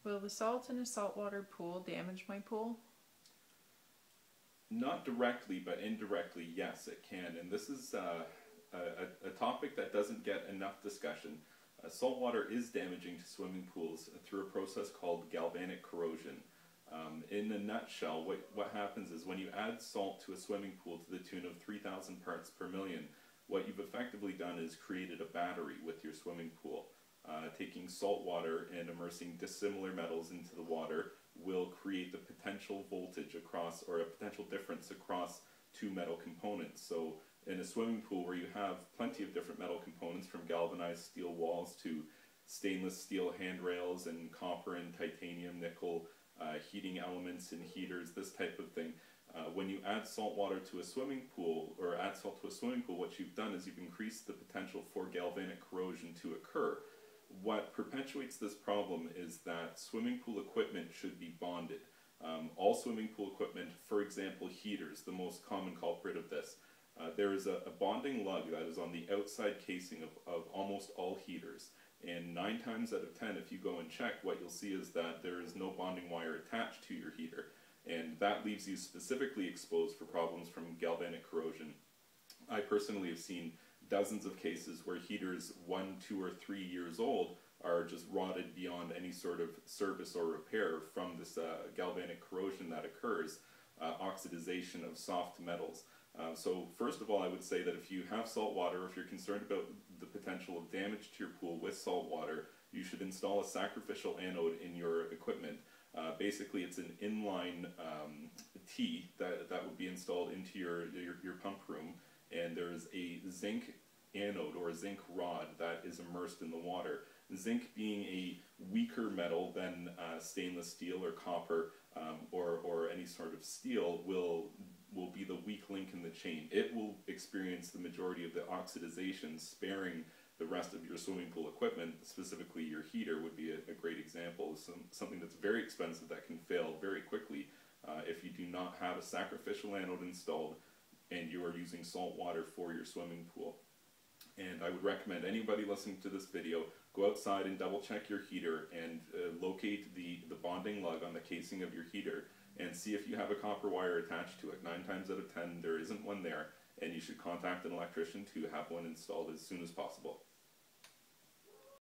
Will the salt in a saltwater pool damage my pool? Not directly, but indirectly, yes, it can. And this is a topic that doesn't get enough discussion. Salt water is damaging to swimming pools through a process called galvanic corrosion. In a nutshell, what happens is when you add salt to a swimming pool to the tune of 3,000 parts per million, what you've effectively done is created a battery with your swimming pool. Taking salt water and immersing dissimilar metals into the water will create the potential voltage across, or a potential difference across two metal components. So in a swimming pool where you have plenty of different metal components, from galvanized steel walls to stainless steel handrails and copper and titanium, nickel, heating elements and heaters, this type of thing. When you add salt water to a swimming pool, or add salt to a swimming pool, what you've done is you've increased the potential for galvanic corrosion to occur. What perpetuates this problem is that swimming pool equipment should be bonded. All swimming pool equipment, for example heaters, the most common culprit of this, there is a bonding lug that is on the outside casing of almost all heaters. And 9 times out of 10, if you go and check, what you'll see is that there is no bonding wire attached to your heater. And that leaves you specifically exposed for problems from galvanic corrosion. I personally have seen dozens of cases where heaters 1, 2, or 3 years old are just rotted beyond any sort of service or repair from this galvanic corrosion that occurs, oxidization of soft metals. So first of all, I would say that if you have salt water, or if you're concerned about the potential of damage to your pool with salt water, you should install a sacrificial anode in your equipment. Basically, it's an inline T that would be installed into your pump room, and there's a zinc anode or a zinc rod that is immersed in the water. Zinc being a weaker metal than stainless steel or copper or any sort of steel will be the weak link in the chain. It will experience the majority of the oxidization, sparing the rest of your swimming pool equipment. Specifically your heater would be a great example of something that's very expensive that can fail very quickly if you do not have a sacrificial anode installed and you are using salt water for your swimming pool. And I would recommend anybody listening to this video go outside and double check your heater and locate the bonding lug on the casing of your heater and see if you have a copper wire attached to it. 9 times out of 10 there isn't one there, and you should contact an electrician to have one installed as soon as possible.